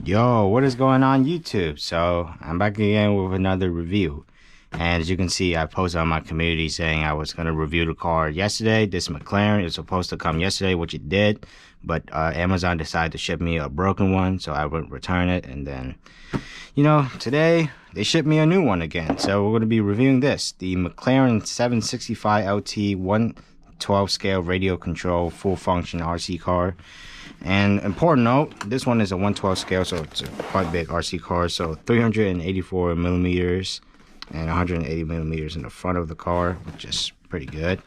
Yo, what is going on YouTube? So I'm back again with another review, and as you can see, I posted on my community saying I was going to review the car yesterday. This McLaren is supposed to come yesterday, which it did, but Amazon decided to ship me a broken one, so I wouldn't return it. And then, today they shipped me a new one again, so we're going to be reviewing this, the McLaren 765 LT 112 scale radio control full function RC car. And important note, this one is a 112 scale, so it's a quite big RC car. So 384 millimeters and 180 millimeters in the front of the car, which is pretty good.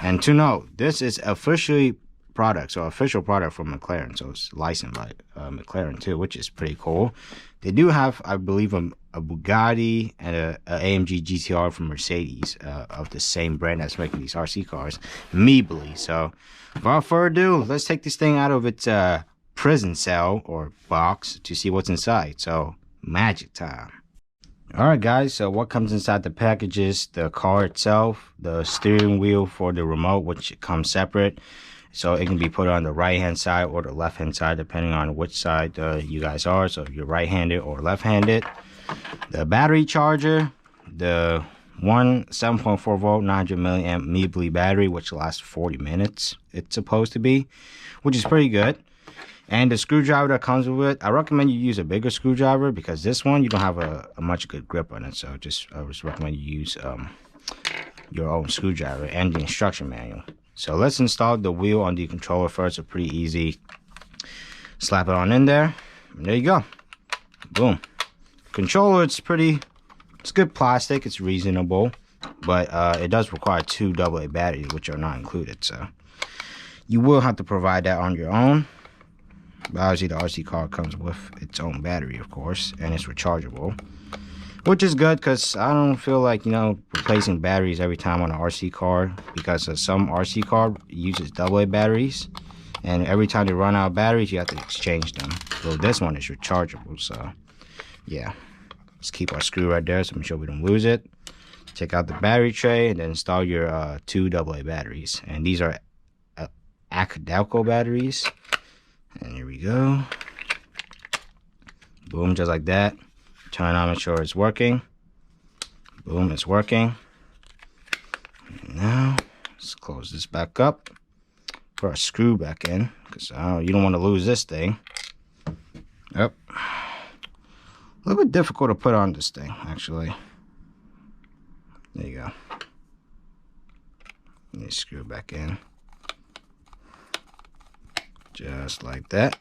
And to note, this is official product from McLaren, so it's licensed by McLaren too, which is pretty cool. They do have, I believe, a Bugatti and a AMG GTR from Mercedes of the same brand that's making these RC cars, miebly. So without further ado, let's take this thing out of its prison cell or box to see what's inside. So magic time. Alright guys, so what comes inside the package is the car itself, the steering wheel for the remote, which comes separate. So it can be put on the right hand side or the left hand side, depending on which side you guys are. So if you're right handed or left handed. The battery charger, the 7.4 volt 900 milliamp miebly battery, which lasts 40 minutes, it's supposed to be, which is pretty good. And the screwdriver that comes with it, I recommend you use a bigger screwdriver because this one you don't have a much good grip on it. So I just recommend you use your own screwdriver and the instruction manual. So let's install the wheel on the controller first. It's pretty easy. Slap it on in there, and there you go. Boom. Controller, it's good plastic, it's reasonable, but it does require two AA batteries, which are not included, so you will have to provide that on your own. But obviously the RC car comes with its own battery, of course, and it's rechargeable, which is good because I don't feel like replacing batteries every time on an RC car, because some RC car uses AA batteries, and every time they run out of batteries you have to exchange them. So this one is rechargeable, so yeah, let's keep our screw right there so make sure we don't lose it. Take out the battery tray and then install your two AA batteries, and these are Acadalco batteries. And here we go. Boom, just like that. Turn on, make sure it's working. Boom, it's working. And now let's close this back up. Put our screw back in because you don't want to lose this thing. Yep. A little bit difficult to put on this thing, actually. There you go. Let me screw it back in. Just like that.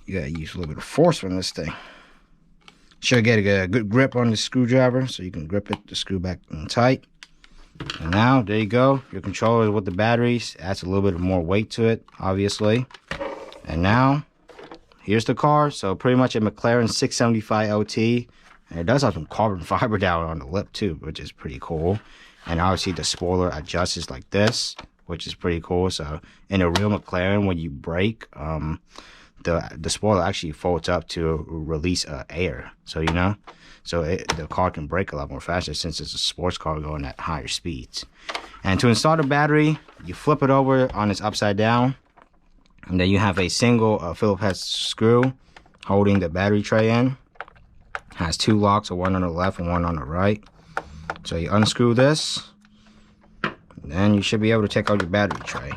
You gotta use a little bit of force on this thing. Should get a good grip on the screwdriver so you can grip it, the screw back in tight. And now, there you go. Your controller with the batteries adds a little bit more weight to it, obviously. And now, here's the car. So pretty much a McLaren 675 LT, and it does have some carbon fiber down on the lip too, which is pretty cool. And obviously the spoiler adjusts like this, which is pretty cool. So in a real McLaren, when you brake, the spoiler actually folds up to release air. So the car can brake a lot more faster since it's a sports car going at higher speeds. And to install the battery, you flip it over on its upside down. And then you have a single Phillips head screw holding the battery tray in. Has two locks, one on the left and one on the right. So you unscrew this, and then you should be able to take out your battery tray,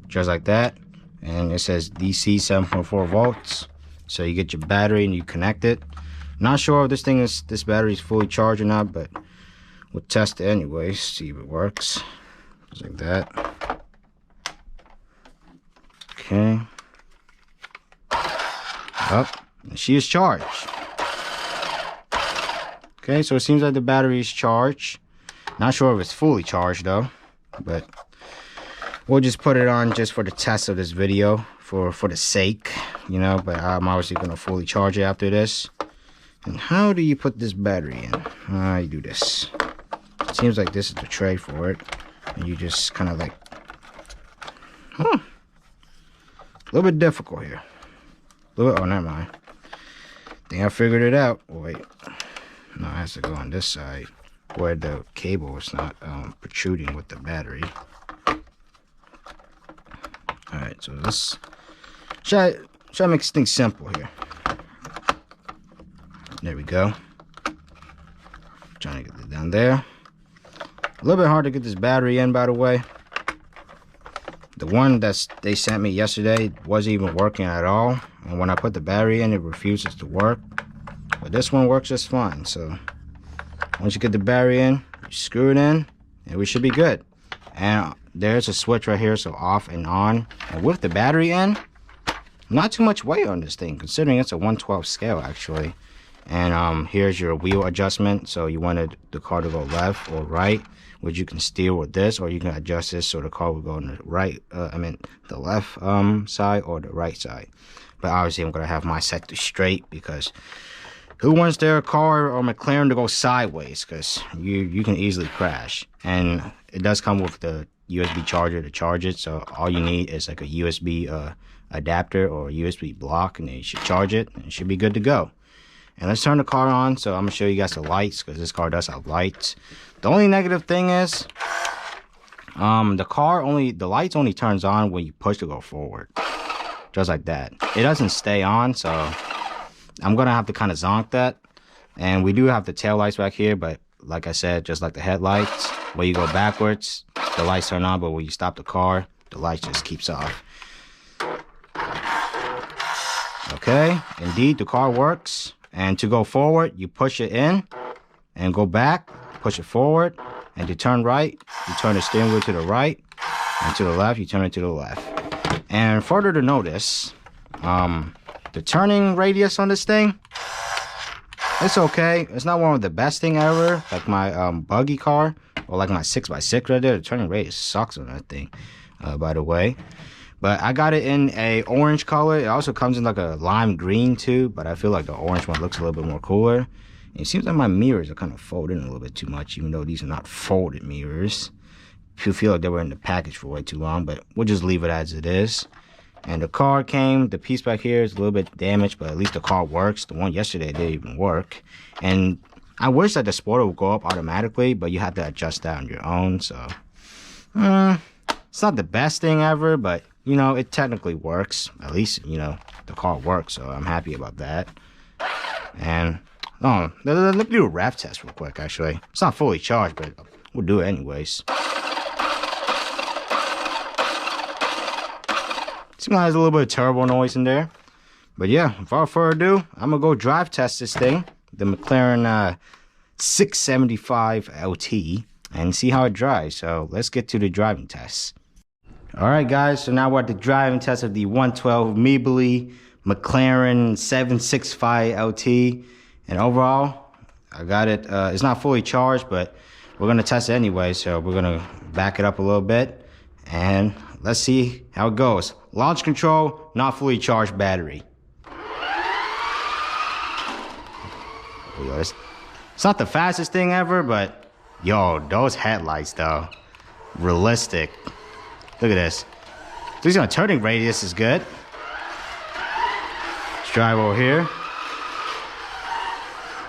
just like that. And it says DC 7.4 volts. So you get your battery and you connect it. Not sure if this battery is fully charged or not, but we'll test it anyway, see if it works. Just like that. Okay. Up. And she is charged. Okay, so it seems like the battery is charged. Not sure if it's fully charged though, but we'll just put it on just for the test of this video, for the sake, but I'm obviously going to fully charge it after this. And how do you put this battery in? You do this. It seems like this is the tray for it. And you just kind of like, a little bit difficult here. Oh, never mind. Think I figured it out. Wait. No, it has to go on this side where the cable is not protruding with the battery. Alright, so this try to make this thing simple here. There we go. Trying to get it down there. A little bit hard to get this battery in, by the way. The one that they sent me yesterday wasn't even working at all. And when I put the battery in, it refuses to work. But this one works just fine. So once you get the battery in, you screw it in, and we should be good. And there's a switch right here, so off and on. And with the battery in, not too much weight on this thing, considering it's a 1/12 scale actually. And here's your wheel adjustment. So you wanted the car to go left or right, which you can steer with this, or you can adjust this so the car will go on the right, the left side or the right side. But obviously I'm gonna have my set to straight, because who wants their car or McLaren to go sideways? Because you can easily crash. And it does come with the USB charger to charge it, so all you need is like a USB adapter or a USB block, and then you should charge it and it should be good to go. And let's turn the car on. So I'm gonna show you guys the lights, because this car does have lights. The only negative thing is the lights only turns on when you push to go forward, just like that. It doesn't stay on, so I'm gonna have to kind of zonk that. And we do have the tail lights back here, but like I said, just like the headlights, when you go backwards the lights turn on, but when you stop the car the light just keeps off. Okay, indeed the car works. And to go forward, you push it in and go back, push it forward, and to turn right, you turn the steering wheel to the right, and to the left, you turn it to the left. And further to notice, the turning radius on this thing, it's okay. It's not one of the best thing ever, like my buggy car, or like my 6x6 right there. The turning radius sucks on that thing, by the way. But I got it in a orange color. It also comes in like a lime green too, but I feel like the orange one looks a little bit more cooler. And it seems like my mirrors are kind of folded in a little bit too much, even though these are not folded mirrors. I feel like they were in the package for way too long, but we'll just leave it as it is. And the car came, the piece back here is a little bit damaged, but at least the car works. The one yesterday didn't even work. And I wish that the spoiler would go up automatically, but you have to adjust that on your own. So it's not the best thing ever, but you know, it technically works. At least, you know, the car works, so I'm happy about that. And let me do a rev test real quick. Actually, it's not fully charged, but we'll do it anyways. Seems like there's a little bit of turbo noise in there. But yeah, without further ado, I'm gonna go drive test this thing, the McLaren 675 LT, and see how it drives. So let's get to the driving test. All right, guys. So now we're at the driving test of the 112 miebly McLaren 765 LT, and overall, I got it. It's not fully charged, but we're gonna test it anyway. So we're gonna back it up a little bit, and let's see how it goes. Launch control, not fully charged battery. It's not the fastest thing ever, but yo, those headlights though, realistic. Look at this. At least my turning radius is good. Let's drive over here.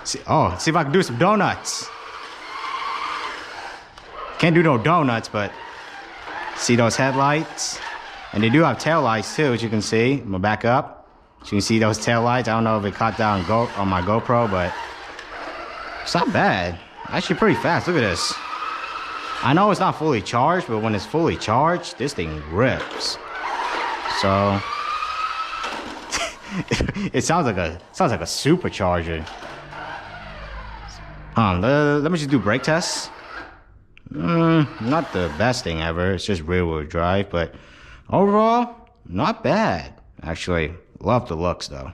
See if I can do some donuts. Can't do no donuts, but see those headlights? And they do have tail lights too, as you can see. I'm gonna back up. So you can see those tail lights. I don't know if it caught down on my GoPro, but it's not bad. Actually pretty fast. Look at this. I know it's not fully charged, but when it's fully charged, this thing rips. So it sounds like a supercharger. Let me just do brake tests. Not the best thing ever. It's just rear wheel drive, but overall, not bad. Actually, love the looks though.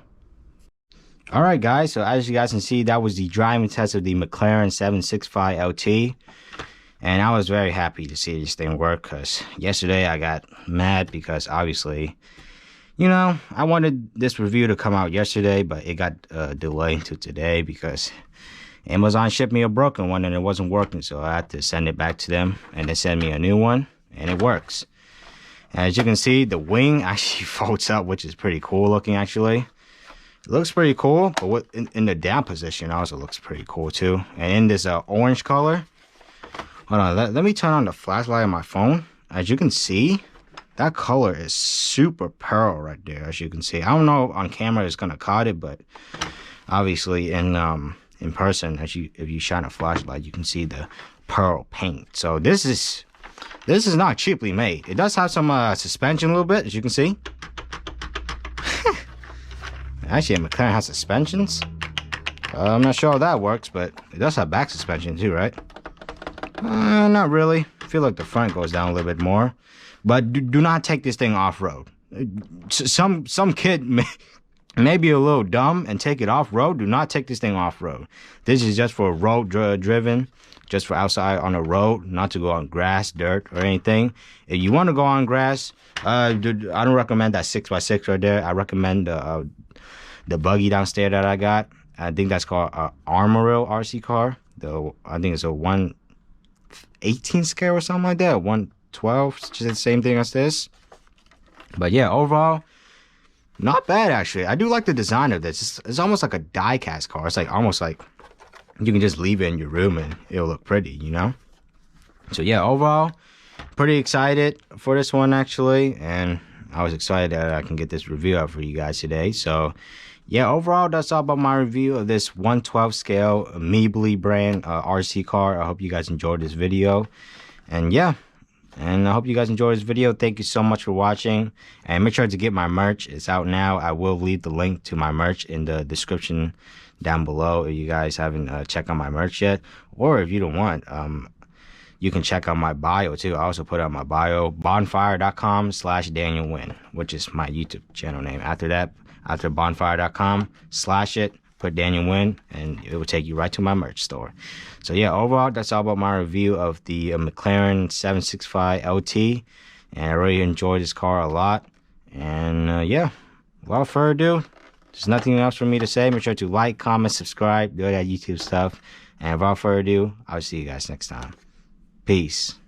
All right, guys. So as you guys can see, that was the driving test of the McLaren 765 LT. And I was very happy to see this thing work, because yesterday I got mad because obviously, you know, I wanted this review to come out yesterday, but it got delayed to today because Amazon shipped me a broken one and it wasn't working. So I had to send it back to them and they sent me a new one and it works. As you can see, the wing actually folds up, which is pretty cool looking actually. It looks pretty cool, but in the down position also looks pretty cool too. And in this orange color, hold on, let me turn on the flashlight on my phone. As you can see, That color is super pearl right there, as you can see. I don't know on camera it's gonna cut it, but obviously in person, if you shine a flashlight, you can see the pearl paint. So this is not cheaply made. It does have some suspension a little bit, as you can see. Actually, a McLaren has suspensions. I'm not sure how that works, but it does have back suspension too, right? Not really. I feel like the front goes down a little bit more. But do not take this thing off-road. Some kid may be a little dumb and take it off-road. Do not take this thing off-road. This is just for road driven, just for outside on the road, not to go on grass, dirt, or anything. If you want to go on grass, I don't recommend that 6x6 right there. I recommend the buggy downstairs that I got. I think that's called Armoril RC car. I think it's a 118 scale or something like that. 112, just the same thing as this. But yeah, overall, not bad actually. I do like the design of this. It's almost like a die-cast car. It's like almost like you can just leave it in your room and it'll look pretty, you know? So yeah, overall, pretty excited for this one actually. And I was excited that I can get this review out for you guys today. So yeah, overall, that's all about my review of this 112 scale Miebly brand RC car. I hope you guys enjoyed this video. And yeah, and I hope you guys enjoyed this video. Thank you so much for watching. And make sure to get my merch. It's out now. I will leave the link to my merch in the description down below if you guys haven't checked out my merch yet. Or if you don't want, you can check out my bio too. I also put out my bio, bonfire.com/Daniel Wynn, which is my YouTube channel name. After bonfire.com, slash it, put Daniel Wynn, and it will take you right to my merch store. So yeah, overall, that's all about my review of the McLaren 765 LT, and I really enjoyed this car a lot. And yeah, without further ado, there's nothing else for me to say. Make sure to like, comment, subscribe, do that YouTube stuff. And without further ado, I'll see you guys next time. Peace.